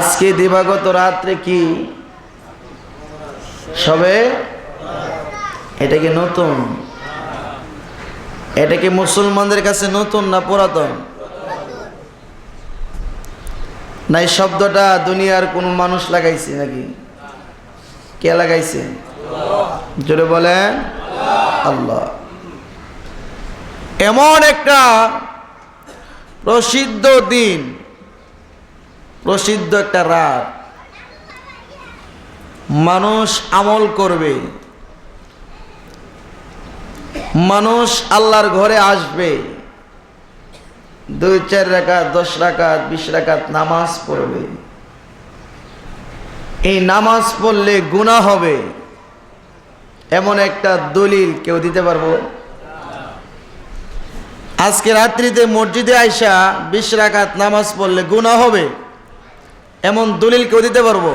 আজকে দিবাগত রাত্রে কি সবে? এটা কি নতুন? এটা কি মুসলমানদের কাছে নতুন না পুরাতন? না এই শব্দটা দুনিয়ার কোন মানুষ লাগাইছে নাকি? কে লাগাইছে? জোরে বলেন আল্লাহ। এমন একটা প্রসিদ্ধ দিন, প্রসিদ্ধ একটা রাত, মানুষ আমল করবে, মানুষ আল্লাহর ঘরে আসবে, 2-4 রাকাত 10 রাকাত 20 রাকাত নামাজ পড়বে। এই নামাজ পড়লে গুনাহ হবে এমন একটা দলিল কেউ দিতে পারবো? আজকে রাত্রিতে মসজিদে আইসা 20 রাকাত নামাজ পড়লে গুনাহ হবে এমন দলিল কেউ দিতে পারবো?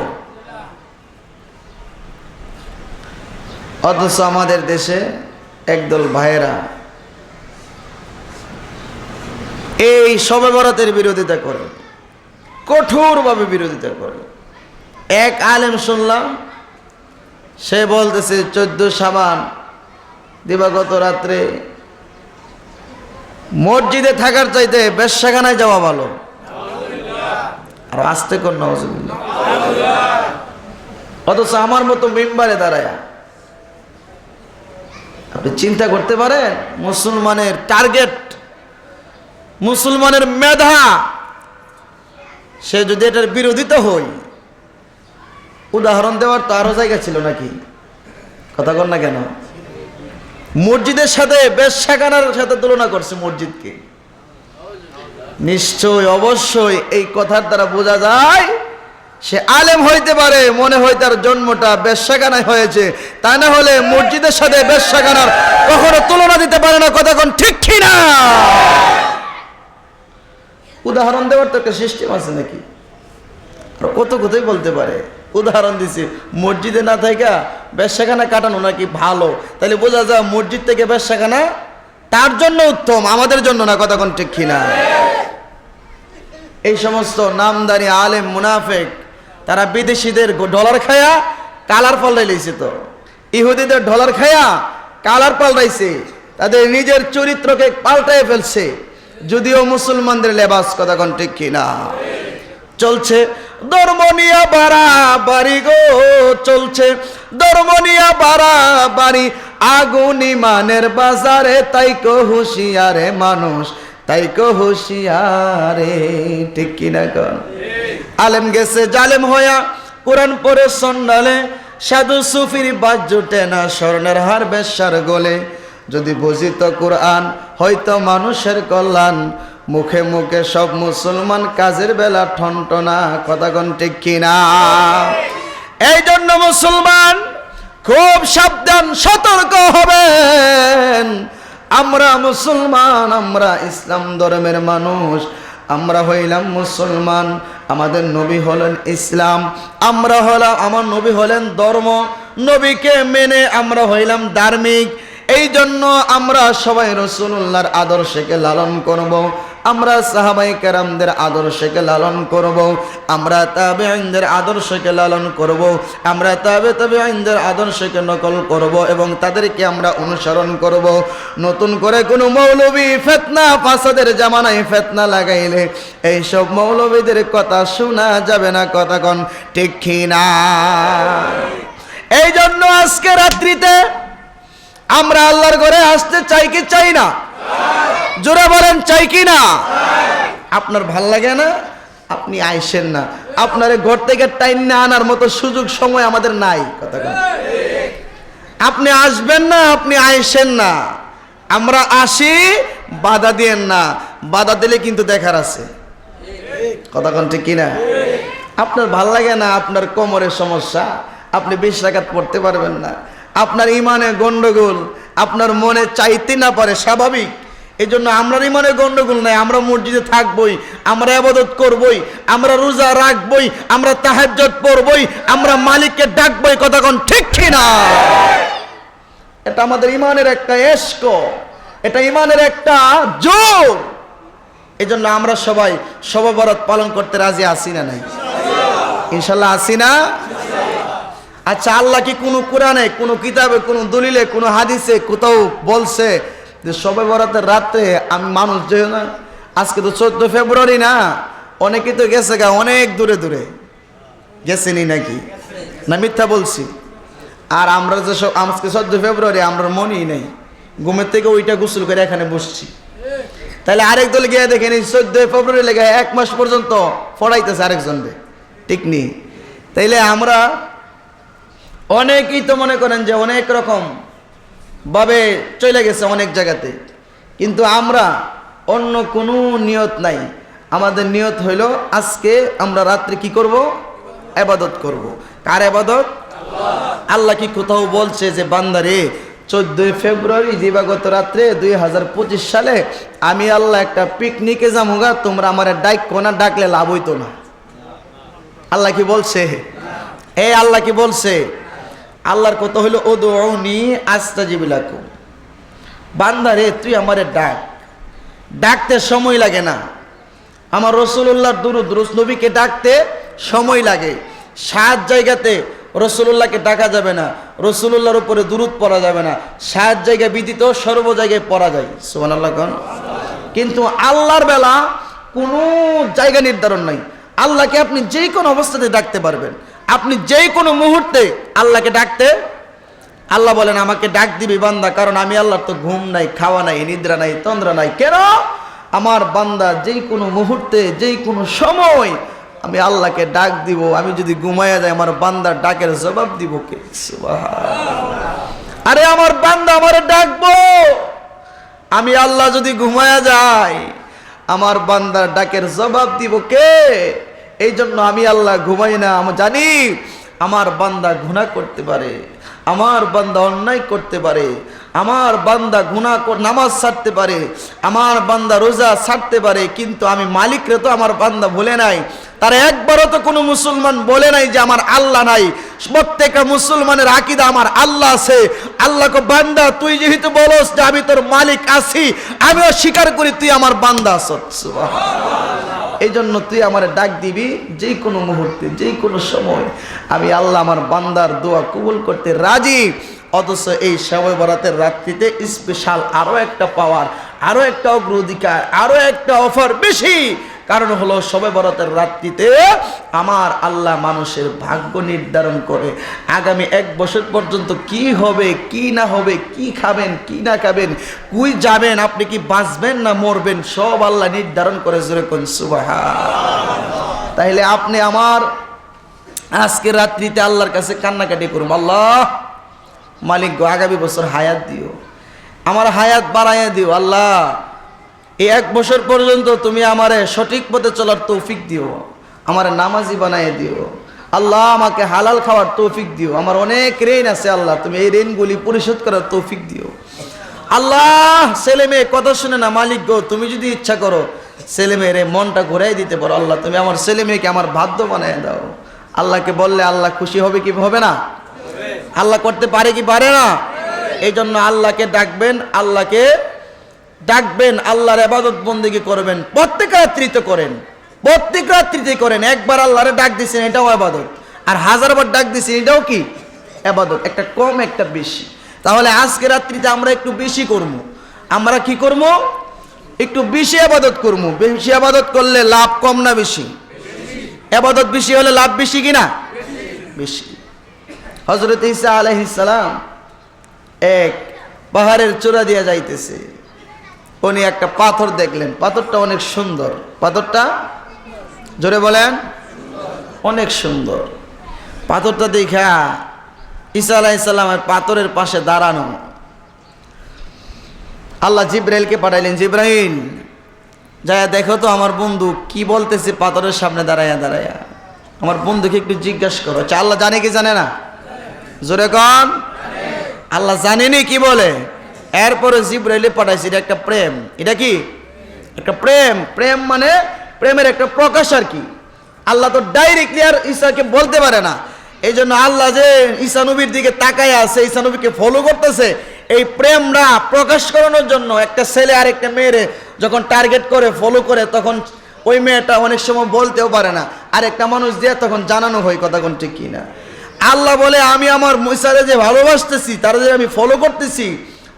অথচ আমাদের দেশে একদল ভাইয়েরা এই শবে বরাতের বিরোধিতা করে, কঠোরভাবে বিরোধিতা করে। এক আলেম শুনলাম, সে বলতেছে 14 শাবান দিবাগত রাত্রে মসজিদে থাকার চাইতে বেশ্যাখানায় যাওয়া ভালো। আর আস্তে কর নাউজুবিল্লাহ। অথচ আমার মতো মিম্বারে দাঁড়ায় আপনি চিন্তা করতে পারেন, মুসলমানের টার্গেট, মুসলমানের মেধা, সে যদি এটার বিরোধিতা হই, উদাহরণ দেওয়ার তো আরো জায়গা ছিল নাকি? কথা কর না কেন? মসজিদের সাথে বেশ্যাখানার সাথে তুলনা করছে মসজিদকে। নিশ্চয় অবশ্যই এই কথার দ্বারা বোঝা যায় সে আলেম হইতে পারে, মনে হয় তার জন্মটা বেশ্যাখানায় হয়েছে, তা না হলে মসজিদের সাথে বেশ্যাখানার কখনো তুলনা দিতে পারে না। কথা কোন ঠিক কি না? উদাহরণ দেওয়ার তো একটা সিস্টেম আছে নাকি? কত কথাই বলতে পারে। উদাহরণ দিছি, মসজিদে না থাকা বেশ্যাখানা কাটানো নাকি ভালো, তাহলে বোঝা যায় মসজিদ থেকে বেশ্যাখানা তার জন্য উত্তম, আমাদের জন্য না। কথা কোন ঠিক কি না? এই সমস্ত নামদারি আলেম মুনাফেক তারা বিদেশিদের ডলার খায়া কালার পাল্টাইছে, তো ইহুদিদের ডলার খায়া কালার পাল্টাইছে, তাদের নিজের চরিত্রকে পাল্টাই ফেলছে, যদিও মুসলমানদের লেবাস। কথা কোন ঠিক কি না? চলছে ধর্ম নিয়া বাড়াবাড়ি গো, চলছে ধর্ম নিয়া বাড়াবাড়ি, আগুন ইমানের বাজারে, তাই কো হুঁশিয়ারে মানুষ, তাই কো হুঁশিয়ারে। ঠিক কিনা কন? আলেম গেছে জালেম হইয়া, কোরআন পড়ে সন্ডালে, সাধু সুফির বাজ জুটে না, স্বর্ণের হার বেশ্যার গোলে। যদি বুঝিত কোরআন হয়তো মানুষের কল্যাণ, মুখে মুখে সব মুসলমান, কাজের বেলা ঠনটনা। কথা কোন ঠিক কিনা? এই জন্য মুসলমান খুব সাবধান, সতর্ক হবেন। আমরা মুসলমান, আমরা ইসলাম ধর্মের মানুষ, আমরা হইলাম মুসলমান, আমাদের নবী হলেন ইসলাম, আমরা হলাম, আমার নবী হলেন ধর্ম, নবীকে মেনে আমরা হইলাম ধার্মিক। এই জন্য আমরা সবাই রাসূলুল্লাহর আদর্শকে লালন করব, আমরা সাহাবায়ে কেরামদের আদর্শকে লালন করব, আমরা তাবেঈনদের আদর্শকে লালন করব, আমরা তাবেঈনদের আদর্শকে নকল করব এবং তাদেরকে আমরা অনুসরণ করব। নতুন করে কোনো মৌলবী ফিতনা ফাসাদের জামানায় ফিতনা লাগাইলে এই সব মৌলবীদের কথা শোনা যাবে না। কথা কোন ঠিক কি না? এই জন্য আজকে রাত্রিতে আমরা আল্লাহর ঘরে আসতে চাই কি চাই না? জোরে বলেন চাই কি না? আপনার ভাল লাগে না, আপনি আইসেন না। আপনার ঘর থেকে টাইম না আনার মতো সুযোগ সময় আমাদের নাই। কথা বলেন, আপনি আসবেন না, আপনি আইসেন না। আমরা আসি, বাধা দিয়েন না, বাধা দিলে কিন্তু দেখার আছে। কথা কোন ঠিক কিনা? আপনার ভাল লাগে না, আপনার কোমরের সমস্যা, আপনি 20 রাকাত পড়তে পারবেন না, আপনার ইমানে গন্ডগোল, আপনার মনে চাইতে না পারে, স্বাভাবিক। এই জন্য আমরা ইমানে গন্ডগোল নাই, আমরা মসজিদে থাকবই, আমরা ইবাদত করবই, আমরা রোজা রাখবই, আমরা তাহাজ্জুদ পড়বই, আমরা মালিককে ডাকবই। কথা কোন ঠিক কি না? এটা আমাদের ইমানের একটা ইশক, এটা ইমানের একটা জোর। এই জন্য আমরা সবাই শবে বরাত পালন করতে রাজি আছি না নাই? ইনশাল্লাহ আছি না? আচ্ছা, আল্লাহ কি কোনো কোরআনে, কোনো কিতাবে, কোনো দলিলে, কোনো হাদিসে কোথাও বলছে যে শবে বরাতের রাতে আমি মানুষ যেও না? আজকে তো 14 ফেব্রুয়ারি না, অনেকে তো গেছে গা অনেক দূরে দূরে গেছেনি নাকি? না মিথ্যা বলছি? আর আমরা যে সব আজকে 14 ফেব্রুয়ারি আমরা মনেই নেই, ঘুমের থেকে ওইটা গোসল করে এখানে বসছি। তাহলে আরেক দল গিয়ে দেখেন এই 14 ফেব্রুয়ারি লেগে 1 মাস পর্যন্ত পড়াইতেছে আরেকজনকে, ঠিক নেই? তাইলে আমরা অনেকেই তো মনে করেন যে অনেক রকম ভাবে চলে গেছে অনেক জায়গাতে, কিন্তু আমরা অন্য কোনো নিয়ত নাই। আমাদের নিয়ত হইল আজকে আমরা রাত্রে কি করব? ইবাদত করব। কার ইবাদত? আল্লাহ কি কোথাও বলছে যে বান্দারে 14 ফেব্রুয়ারি দিবাগত রাত্রে 2025 সালে আমি আল্লাহ একটা পিকনিকে যামুগা, তোমরা আমার ডাকো না, ডাকলে লাভ হইতো না? আল্লাহ কি বলছে? আল্লাহ কি বলছে? আল্লাহর কথা হইল উদউনি আস্তাজিব লাকুম। বান্দারে তুই আমারে ডাক, ডাকতে সময় লাগে না। আমার রাসূলুল্লাহর দুরূদ, নবীকে ডাকতে সময় লাগে। 7 জায়গাতে রাসূলুল্লাহকে ডাকা যাবে না, রাসূলুল্লাহর উপরে দুরূদ পড়া যাবে না। 7 জায়গা ব্যতীত সর্ব জায়গায় পড়া যায়। সুবহানাল্লাহ কোন? কিন্তু আল্লাহর বেলা কোনো জায়গা নির্ধারণ নাই। আল্লাহকে আপনি যে কোনো অবস্থাতে ডাকতে পারবেন। আপনি যে কোনো মুহূর্তে আল্লাহকে ডাকতে, আল্লাহ বলেন আমাকে ডাক দিবি বান্দা, কারণ আমি আল্লাহর তো ঘুম নাই, খাওয়া নাই, নিদ্রা নাই, তন্দ্রা নাই। কেন? আমার বান্দা যেই কোনো মুহূর্তে, যেই কোনো সময় আমি আল্লাহকে ডাক দিব। আমি যদি ঘুমাইয়া যাই আমার বান্দার ডাকের জবাব দিব কে? সুবহানাল্লাহ। আরে আমার বান্দা আমারে ডাকবো, আমি আল্লাহ যদি ঘুমাইয়া যাই আমার বান্দার ডাকের জবাব দিব কে? এই জন্য আমি আল্লাহ ঘুমাই না। আমি জানি আমার বান্দা গুনাহ করতে পারে, আমার বান্দা অন্যায় করতে পারে, আমার বান্দা নামাজ ছাড়তে পারে, আমার বান্দা রোজা ছাড়তে পারে, কিন্তু আমি মালিকরে তো আমার বান্দা বলে নাই। তার একবারও তো কোনো মুসলমান বলে নাই যে আমার আল্লাহ নাই। প্রত্যেকটা মুসলমানের আকীদা আমার আল্লাহ আছে। আল্লাহকে বান্দা তুই যেহেতু বলস যে আমি তোর মালিক আছি, আমিও স্বীকার করি তুই আমার বান্দা আছস। সুবহানাল্লাহ। এই জন্য তুই আমার ডাক দিবি যে কোনো মুহূর্তে, যে কোনো সময়। আমি আল্লাহ আমার বান্দার দোয়া কবুল করতে রাজি। অথচ এই শবে বরাতের রাত্রিতে স্পেশাল আরো একটা পাওয়ার, আরো একটা অগ্রাধিকার, আরো একটা অফার বেশি। কারণ হলো শবে বরাতের রাত্রিতে আমার আল্লাহ মানুষের ভাগ্য নির্ধারণ করে। আগামী 1 বছর পর্যন্ত কি হবে, কি না হবে, কি খাবেন, কি না খাবেন, কই যাবেন, আপনি কি বাঁচবেন না মরবেন, সব আল্লাহ নির্ধারণ করে। জোরে কোন সুবহানাল্লাহ। তাইলে আপনি আমার আজকের রাত্রিতে আল্লাহর কাছে কান্নাকাটি করুন, আল্লাহ মালিক গো আগামী বছর হায়াত দিও, আমার হায়াত বাড়াইয়া দিও। আল্লাহ এই 1 বছর পর্যন্ত তুমি আমারে সঠিক পথে চলার তৌফিক দিও, আমার নামাজি বানাইয়া দিও। আল্লাহ আমাকে হালাল খাওয়ার তৌফিক দিও। আমার অনেক ঋণ আছে, আল্লাহ তুমি এই ঋণগুলি পরিশোধ করার তৌফিক দিও। আল্লাহ ছেলে মেয়ে কথা শুনে না, মালিক গো তুমি যদি ইচ্ছা করো ছেলে মেয়ের মনটা ঘুরাই দিতে পারো, আল্লাহ তুমি আমার ছেলে মেয়েকে আমার বাধ্য বানায় দাও। আল্লাহকে বললে আল্লাহ খুশি হবে কি হবে না? আল্লাহ করতে পারে কি পারে না? এই জন্য আল্লাহকে ডাকবেন, আল্লাহকে ডাকবেন, আল্লাহর ইবাদত বন্দেগী করবেন। প্রত্যেক রাত্রিতে করেন, প্রত্যেক রাত্রিতে করেন। একবার আল্লাহরে ডাক দিছেন এটাও ইবাদত, আর 1000বার ডাক দিছেন এটাও কি ইবাদত। একটা কম একটা বেশি। তাহলে আজকে রাত্রিতে আমরা একটু বেশি করব। আমরা কি করব? একটু বেশি ইবাদত করব। বেশি ইবাদত করলে লাভ কম না বেশি? ইবাদত বেশি হলে লাভ বেশি কিনা? বেশি। হযরত ঈসা আলাইহিস সালাম এক পাহাড়ের চূড়া দিয়ে যাইতেছে, উনি একটা পাথর দেখলেন। পাথরটা অনেক সুন্দর। পাথরটা জোরে বলেন, অনেক সুন্দর। পাথরটা দেখা ঈসা আলাইহিস সালামের পাথরের পাশে দাঁড়ানো। আল্লাহ জিব্রাইলকে পাঠাইলেন, জিব্রাইল যায় দেখো তো আমার বন্ধু কি বলতেছে পাথরের সামনে দাঁড়ায়া দাঁড়ায়া। আমার বন্ধুকে একটু জিজ্ঞাসা করো। আল্লাহ জানে কি জানে না? জোরে কন। আল্লাহ জানেনি কি বলে। এরপরে জিব্রাইলে পাঠাইছে। এটা একটা প্রেম। এটা কি একটা প্রেম? প্রেম মানে প্রেমের একটা প্রকাশ আর কি। আল্লাহ তো ডাইরেক্টলি আর ঈসাকে বলতে পারে না। এই জন্য আল্লাহ যে ঈসা নবীর দিকে তাকায় আছে, ঈসা নবীকে ফলো করতেছে, এই প্রেমটা প্রকাশ করানোর জন্য একটা ছেলে আর একটা মেয়েরে যখন টার্গেট করে ফলো করে, তখন ওই মেয়েটা অনেক সময় বলতেও পারে না, আরেকটা মানুষ দিয়ে তখন জানানো হয়, কথা কোন ঠিক কিনা। আল্লাহ বলে আমি আমার মুসারে যে ভালোবাসতেছি, তারা যে আমি ফলো করতেছি,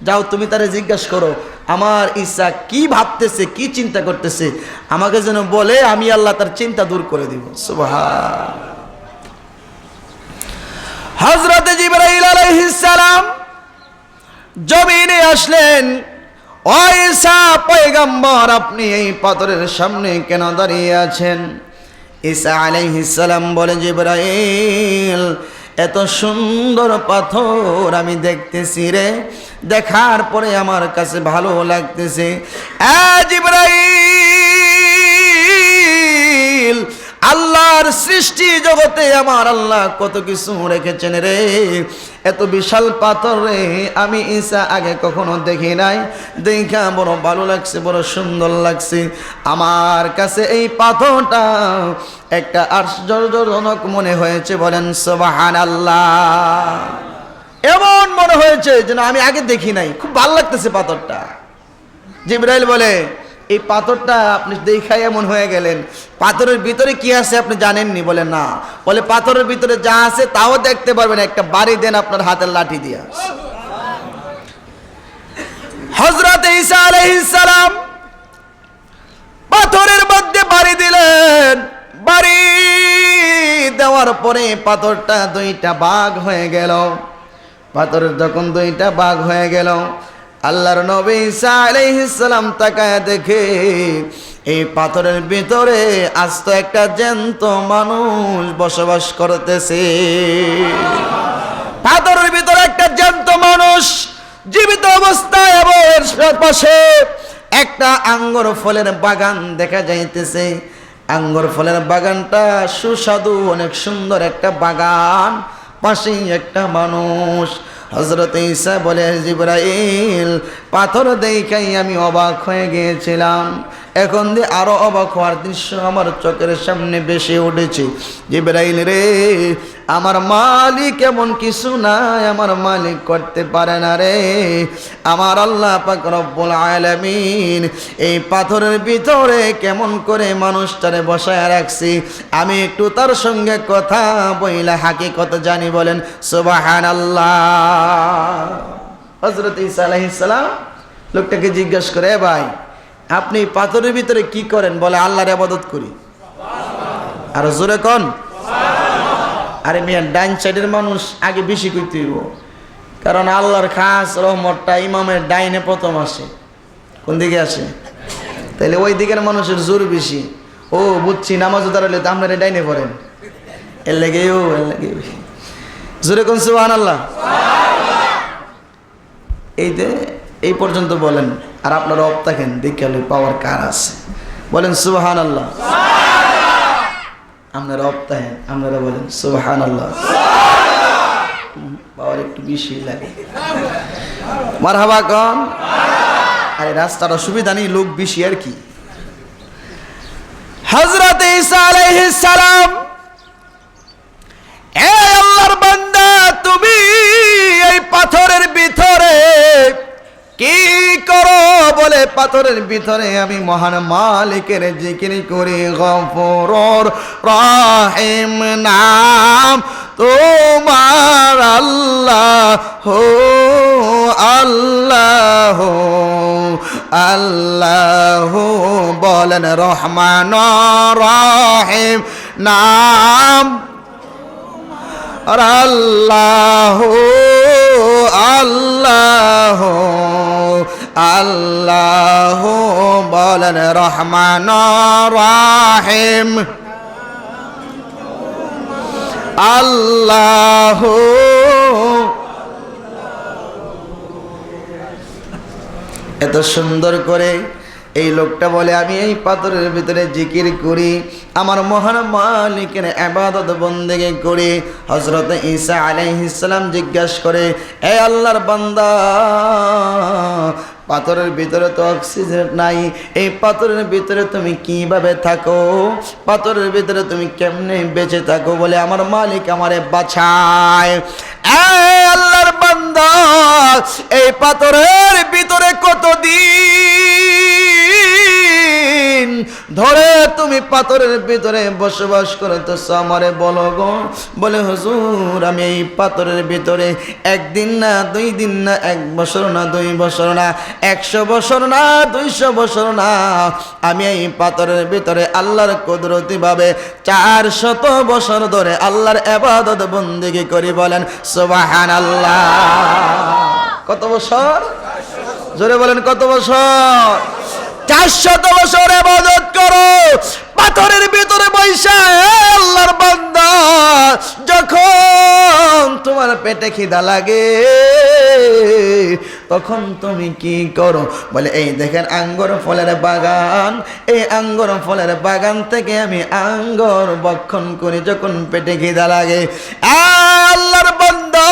যাও তুমি তারে জিজ্ঞাসা করো আমার ঈসা কি ভাবতেছে, কি চিন্তা করতেছে, আমাকে যেন বলে, আমি আল্লাহ তার চিন্তা দূর করে দিব। সুবহান। হযরত জিবরাইল আলাইহিস সালাম জমিনে আসলেন। ও ঈসা পয়গম্বর, আপনি এই পাথরের সামনে কেন দাঁড়িয়ে আছেন? ঈসা আলাইহিস সালাম বলে, জিবরাইল, এত সুন্দর পাথর আমি দেখতেছি রে, দেখার পরে আমার কাছে ভালো লাগতেছে। জিবরাইল, আল্লাহর সৃষ্টি জগতে আমার আল্লাহ কত কিছু রেখেছেন রে, এত বিশাল পাথর রে আমি ঈসা আগে কখনো দেখি নাই, দেখা বড় ভালো লাগছে, বড় সুন্দর লাগছে। আমার কাছে এই পাথরটা একটা আশ্চর্যজনক মনে হয়েছে, বলেন সুবহানাল্লাহ। এমন মনে হয়েছে যেন আমি আগে দেখি নাই, খুব ভালো লাগতেছে পাথরটা। জিবরাইল বলে, এই পাথরটা আপনি দেখাই এমন হয়ে গেলেন, পাথরের ভিতরে কি আছে আপনি জানেননি? বলে না। বলে পাথরের ভিতরে যা আছে তাও দেখতে পারবেন, একটা বাড়ি দেন আপনার হাতের লাঠি দিয়া। হযরত ঈসা আলাইহিস সালাম পাথরের মধ্যে বাড়ি দিলেন। বাড়ি দেওয়ার পরে পাথরটা দুইটা ভাগ হয়ে গেল। পাথরের যখন দুইটা ভাগ হয়ে গেল, আল্লাহর নবী ঈসা আলাইহিস সালাম তাকায় দেখে এই পাথরের ভিতরে আস্ত একটা জ্যান্ত মানুষ বসবাস করতেছে। পাথরের ভিতরে একটা জ্যান্ত মানুষ জীবিত অবস্থায়, এবং এর পাশে একটা আঙ্গুর ফলের বাগান দেখা যাইতেছে। আঙ্গুর ফলের বাগানটা সুস্বাদু, অনেক সুন্দর একটা বাগান, পাশেই একটা মানুষ। হযরত ঈসা বলে, জিবরাইল, পাথর দেখাই আমি অবাক হয়ে গিয়েছিলাম, এখন দিয়ে আরো অবাক হওয়ার দৃশ্য আমার চোখের সামনে ভেসে উঠেছে। জিবরাইল রে, আমার মালিক এমন কিছু নাই, আমার মালিক করতে পারে না রে। আমার আল্লাহ পাক রব্বুল আলামিন এই পাথরের ভিতরে কেমন করে মানুষটারে বসায় রাখছি, আমি একটু তার সঙ্গে কথা বইলা হাকিকত জানি, বলেন সুবহানাল্লাহ। হযরত ঈসা আলাইহিস সালাম লোকটাকে জিজ্ঞাসা করে, ভাই আপনি পাথরের ভিতরে কি করেন? বলে আল্লাহর ইবাদত করি। আর জোরে কোন? আরে মিয়া, ডাইন সাইডের মানুষ আগে বেশি কইতে হইব, কারণ আল্লাহর খাস রহমতটা ইমামের ডাইনে প্রথম আসে। কোন দিকে আসে? তাহলে ওই দিকের মানুষের জোর বেশি। ও বুঝছি, নামাজ দাঁড়ালে তো আপনারা ডাইনে পড়েন, এর লেগে জোরে কোন সুবহানাল্লাহ। এই পর্যন্ত বলেন, আর আপনারা অপ থাকেন, দেখে পাওয়ার কার আছে, বলেন সুবহানাল্লাহ। আপনারা অপ থাকেন, আপনারা বলেন সুবহানাল্লাহ। পাওয়ার একটু বেশি লাগে, মারহাবা কোন। আরে রাস্তাটা সুবিধা নেই, লোক বেশি আর কি। হযরত ঈসা আলাইহিস সালাম, এ আল্লাহর বান্দা, তুমি এই পাথরের ভিতরে কি করো? বলে পাথরের ভিতরে আমি মহান মালিকের জিকির করি, গফুরুর রহিম নাম তোমার আল্লাহ, আল্লাহ আল্লাহ। বলেন রহমান রহিম নাম আল্লাহ, আল্লাহ আল্লাহ। বলেন রহমান রহিম আল্লাহ। এত সুন্দর করে এই লোকটা বলে, আমি এই পাথরের ভিতরে জিকির করি, আমার মহান মালিকের ইবাদত বন্দেগী করি। হযরত ঈসা আলাইহিস সালাম জিজ্ঞাসা করে, হে আল্লাহর বান্দা, পাথরের ভিতরে তো অক্সিজেন নাই, এই পাথরের ভিতরে তুমি কিভাবে থাকো? পাথরের ভিতরে তুমি কেমনে বেঁচে থাকো? বলে আমার মালিক আমারে বাঁচায়। আল্লাহর বান্দা, এই পাথরের ভিতরে কতদিন দিন ধরে তুমি পাথরের ভিতরে বসবাস করতেছ, আমারে বলো গো। বলে হুজুর আমি এই পাথরের ভিতরে একদিন না 2 দিন না 1 বছর না 2 বছর না 100 বছর না 200 বছর না, আমি এই পাথরের ভিতরে আল্লাহর কুদরতি ভাবে 400 বছর ধরে আল্লাহর ইবাদত বন্দেগী করি। বলেন সুবহানাল্লাহ। কত বছর? জোরে বলেন কত বছর? 400 বছর ইবাদত করো পাথরের ভিতরে বৈশা। আল্লাহর বান্দা, যখন তোমার পেটে খিদা লাগে তখন তুমি কি করো? বলে এই দেখেন আঙ্গুর ফলের বাগান, এই আঙ্গুর ফলের বাগান থেকে আমি আঙ্গুর ভক্ষণ করি যখন পেটে খিদা লাগে। আল্লাহর বান্দা,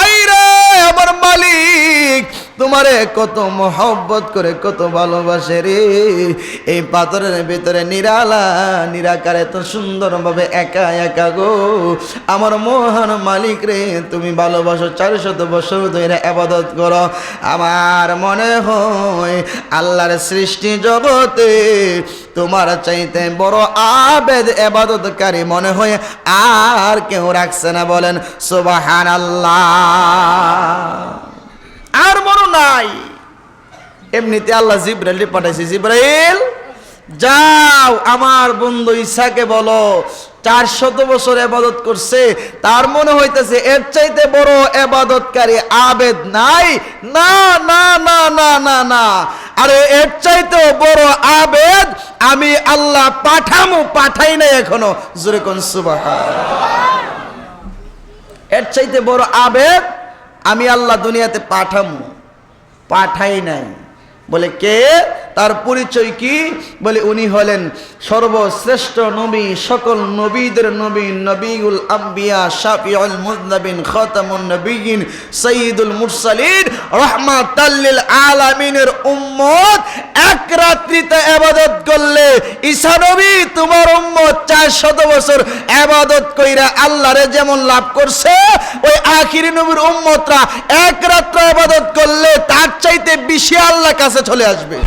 আইরে আমার মালিক তোমারে কত মহব্বত করে, কত ভালোবাসে রে। এই পাথরের ভিতরে নিরালা নিরাকারে তো সুন্দরভাবে একা একা গো আমার মহান মালিক রে তুমি ভালোবাসো। 400 বছর ধরে ইবাদত করো। আমার মনে হয় আল্লাহর সৃষ্টি জগতে তোমার চাইতে বড় আবেদ ইবাদতকারী মনে হয় আর কেউ রাখছে না। বলেন সুবহানাল্লাহ। আর বড় নাই। এমনিতে আল্লাহ জিবরাইল পাঠাইছে, জিবরাইল যাও আমার বন্ধু ঈসাকে বলো 400 বছর ইবাদত করছে, তার মনে হইতেছে এর চাইতে বড় ইবাদতকারী আবেদ নাই। না না না না না না, আরে এর চাইতে বড় আবেদ আমি আল্লাহ পাঠাই নাই এখনো। জোরে কোন সুবহানাল্লাহ। এর চাইতে বড় আবেদ আমি আল্লাহ দুনিয়াতে পাঠাই নাই। বলে কে? তার পরিচয় কি? বলে উনি হলেন সর্বশ্রেষ্ঠ নবী, সকল নবীদের নবী, নবীউল আম্বিয়া, শাফিউল মুযনিবিন, খাতামুন নবিয়্যিন, সাইয়্যিদুল মুরসালিন, রাহমাতাল লিল আলামিনের উম্মত। এক রাত্রিতে ইবাদত করলে ঈসা নবী তোমার উম্মত 400 বছর ইবাদত কইরা আল্লাহরে যেমন লাভ করছে, ওই আখিরি নবীর উম্মতরা এক রাত্রে ইবাদত করলে তার চাইতে বেশি আল্লাহর কাছে চলে আসবে।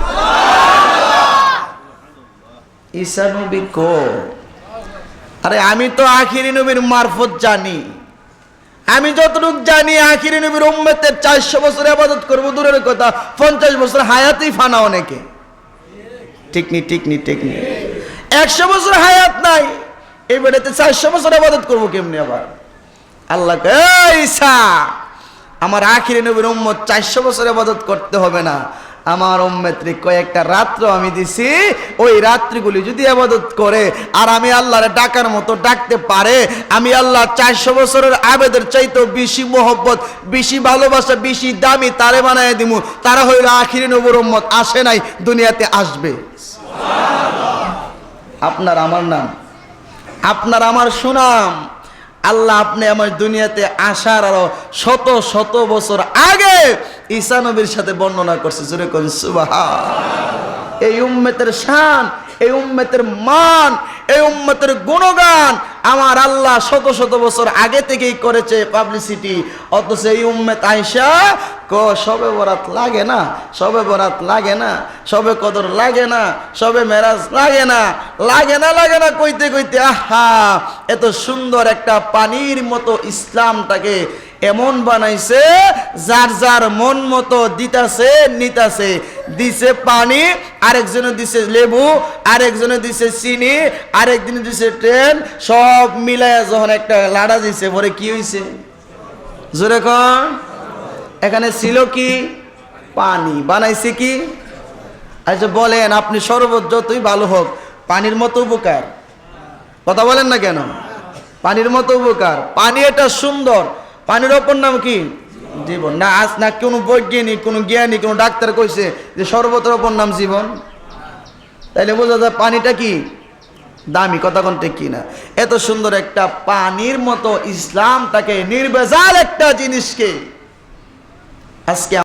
ঈসা নবী কো? আরে আমি তো আখিরি নবীর মারফত জানি। আমি যতটুকু জানি আখিরি নবীর উম্মতের 400 বছর ইবাদত করব দূরের কথা, 50 বছর হায়াতেই ফানা অনেকে। ঠিক নি 100 বছর হায়াত নাই, এই বেড়াতে 400 বছর ইবাদত করব কেমনে? আবার আল্লাহ কয় ঈসা আমার আখিরি নবীর উম্মত 400 বছর ইবাদত করতে হবে না, আমার উম্মতকে কয়েকটা রাত্র আমি দিছি, ওই রাত্রিগুলি যদি ইবাদত করে আর আমি আল্লাহরে ডাকার মতো ডাকতে পারে, আমি আল্লাহ 400 বছরের আবেদের চাইতেও বেশি মোহব্বত, বেশি ভালোবাসা, বেশি দামি তারে বানায় দিমু। তারা হইল আখিরি নবীর উম্মত। আসে নাই, দুনিয়াতে আসবে। আপনার আমার নাম, আপনার আমার সুনাম। আল্লাহ আপনি আমার দুনিয়াতে আসার আরো শত বছর আগে ঈসা নবীর সাথে বর্ণনা করছে। জোরে কোন সুবহানাল্লাহ। এই উম্মতের শান, এই উম্মতের মান, এই উম্মতের গুণগান আমার আল্লাহ শত বছর আগে থেকেই করেছে পাবলিসিটি। অথচ এই উম্মত আয়েশা সবে বরাত লাগে না, সবে বরাত লাগে না, সবে কদর লাগে না, সবে মেরাজ লাগে না কইতে আহা এত সুন্দর একটা পানির মতো ইসলামটাকে এমন বানাইছে যার মন মতো নিতাছে। দিছে পানি, আরেকজনে দিছে লেবু, আরেকজনে দিছে চিনি, আরেকজনে দিছে ট্রেন, সব মিলায় যখন একটা লাড়া দিছে পরে কি হইছে? জোরে কোন? এখানে ছিল কি? পানি। বানাইছে কি? আচ্ছা বলেন, আপনি শরবত যতই ভালো হোক পানির মতো উপকার? কথা বলেন না কেন? পানির মতো উপকার। পানি এটা সুন্দর, পানির অপর নাম কি? জীবন। না আজ না কোনো বৈজ্ঞানিক, কোনো জ্ঞানী, কোনো ডাক্তার কইছে যে শরবতের অপর নাম জীবন? তাইলে বোঝা যায় পানিটা কি দামি। কথা কোনটা কি না? এত সুন্দর একটা পানির মতো ইসলামটাকে, নির্ভেজাল একটা জিনিসকে আজকে